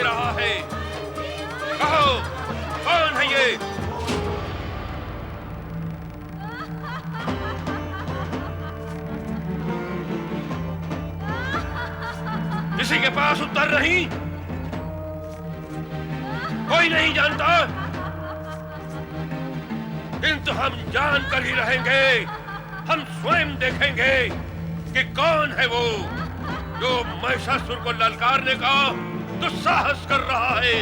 रहा है। कहो, कौन है ये? किसी के पास उत्तर नहीं? कोई नहीं जानता? किंतु हम जान कर ही रहेंगे। हम स्वयं देखेंगे कि कौन है वो जो महिषासुर को ललकारने का दुस्साहस कर रहा है।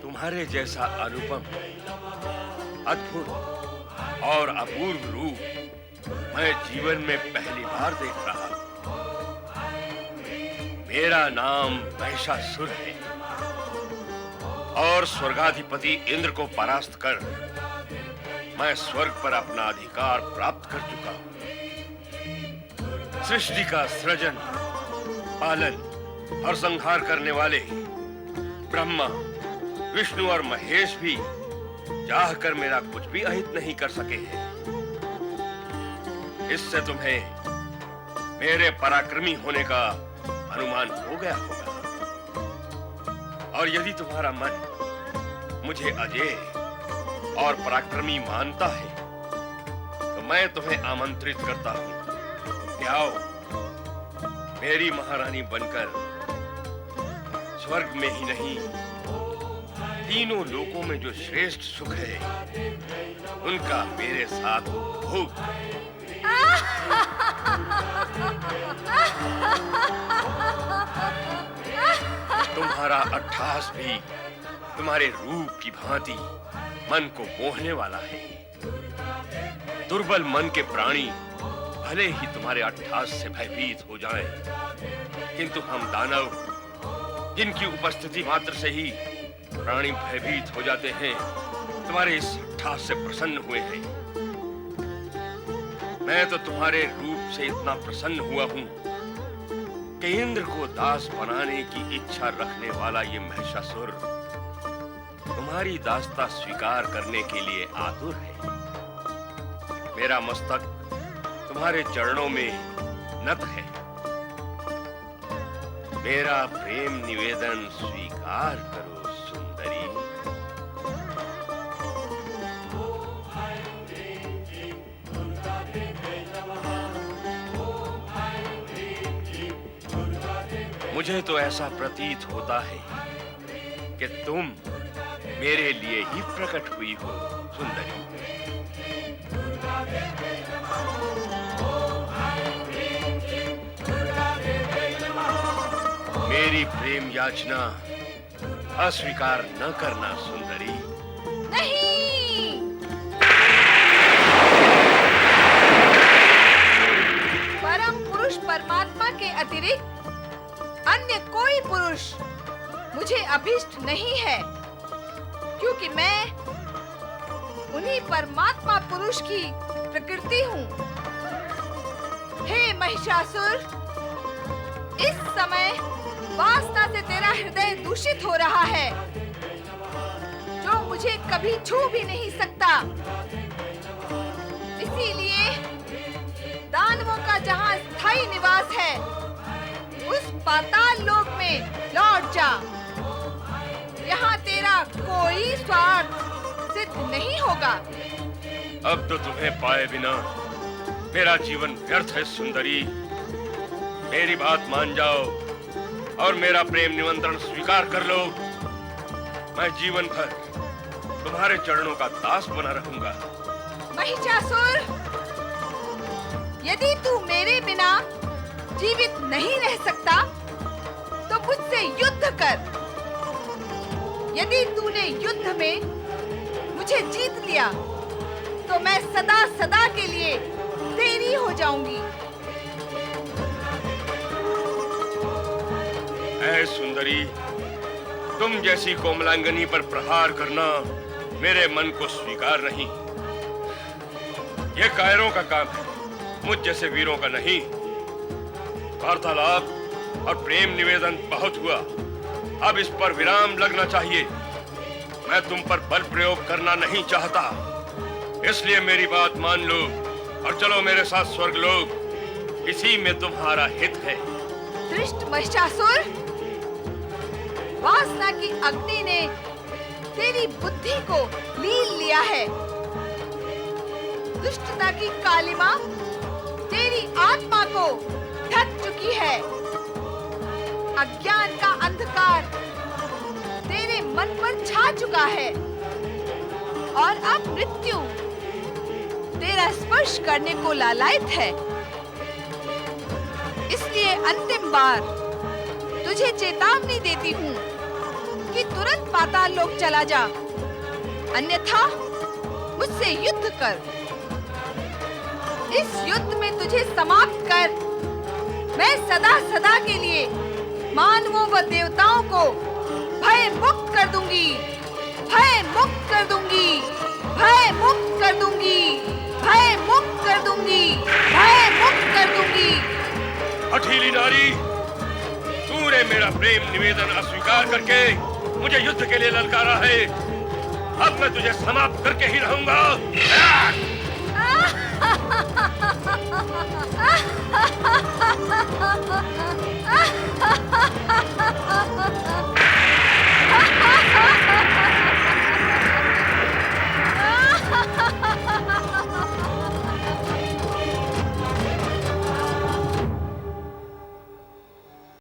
तुम्हारे जैसा अनुपम, अद्भुत और अपूर्व रूप मैं जीवन में पहली बार देख रहा हूं। मेरा नाम महिषासुर है और स्वर्गाधिपति इंद्र को परास्त कर मैं स्वर्ग पर अपना अधिकार प्राप्त कर चुका हूं। सृष्टि का सृजन, पालन और संहार करने वाले ब्रह्मा, विष्णु और महेश भी चाहकर मेरा कुछ भी अहित नहीं कर सके हैं। इससे तुम्हें मेरे पराक्रमी होने का अनुमान हो गया होगा। और यदि तुम्हारा मन मुझे अजेय और पराक्रमी मानता है तो मैं तुम्हें आमंत्रित करता हूं कि आओ, मेरी महारानी बनकर स्वर्ग में ही नहीं, तीनों लोकों में जो श्रेष्ठ सुख है उनका मेरे साथ भोग। तुम्हारा अट्टहास भी तुम्हारे रूप की भांति मन को मोहने वाला है। दुर्बल मन के प्राणी भले ही तुम्हारे अट्टहास से भयभीत हो जाएं, किंतु हम दानव, जिनकी उपस्थिति मात्र से ही प्राणी भयभीत हो जाते हैं, तुम्हारे इस अट्टहास से प्रसन्न हुए हैं। मैं तो तुम्हारे रूप से इतना प्रसन्न हुआ हूं कि इंद्र को दास बनाने की इच्छा रखने वाला ये महिषासुर तुम्हारी दासता स्वीकार करने के लिए आतुर है। मेरा मस्तक तुम्हारे चरणों में नत है। मेरा प्रेम निवेदन स्वीकार करो सुंदरी। मुझे तो ऐसा प्रतीत होता है कि तुम मेरे लिए ही प्रकट हुई हो सुंदरी। मेरी प्रेम याचना अस्वीकार न करना सुंदरी। नहीं, परम पुरुष परमात्मा के अतिरिक्त अन्य कोई पुरुष मुझे अभिष्ट नहीं है, क्योंकि मैं उन्हीं परमात्मा पुरुष की प्रकृति हूँ। हे महिषासुर, इस समय वासना से तेरा हृदय दूषित हो रहा है, जो मुझे कभी छू भी नहीं सकता। इसीलिए दानवों का जहाँ स्थायी निवास है, उस पाताल लोक में लौट जा। यहाँ तेरा कोई स्वार्थ सिद्ध नहीं होगा। अब तो तुम्हें पाए बिना मेरा जीवन व्यर्थ है सुंदरी। मेरी बात मान जाओ और मेरा प्रेम निमंत्रण स्वीकार कर लो। मैं जीवन भर तुम्हारे चरणों का दास बना रहूंगा। महिषासुर, यदि तू मेरे बिना जीवित नहीं रह सकता तो मुझसे युद्ध कर। यदि तूने युद्ध में मुझे जीत लिया तो मैं सदा सदा के लिए तेरी हो जाऊंगी। ऐ सुंदरी, तुम जैसी कोमलांगनी पर प्रहार करना मेरे मन को स्वीकार नहीं। यह कायरों का काम है, मुझ जैसे वीरों का नहीं। वार्तालाप और प्रेम निवेदन बहुत हुआ, अब इस पर विराम लगना चाहिए। मैं तुम पर बल प्रयोग करना नहीं चाहता, इसलिए मेरी बात मान लो और चलो मेरे साथ स्वर्गलोक। इसी में तुम्हारा हित है। दुष्ट महिषासुर, वासना की अग्नि ने तेरी बुद्धि को लील लिया है। दुष्टता की कालिमा तेरी आत्मा को ढक चुकी है। अज्ञान का अंधकार तेरे मन पर छा चुका है और अब मृत्यु तेरा स्पर्श करने को लालायित है। इसलिए अंतिम बार तुझे चेतावनी देती हूँ कि तुरंत पाताल लोक चला जा, अन्यथा मुझसे युद्ध कर। इस युद्ध में तुझे समाप्त कर मैं सदा सदा के लिए मानवों व देवताओं को भय मुक्त कर दूंगी, भय मुक्त कर दूंगी, भय मुक्त कर दूंगी, भय मुक्त कर दूंगी, भय मुक्त कर दूंगी। हठीली नारी, तूने मेरा प्रेम निवेदन अस्वीकार करके मुझे युद्ध के लिए ललकारा है। अब मैं तुझे समाप्त करके ही रहूंगा।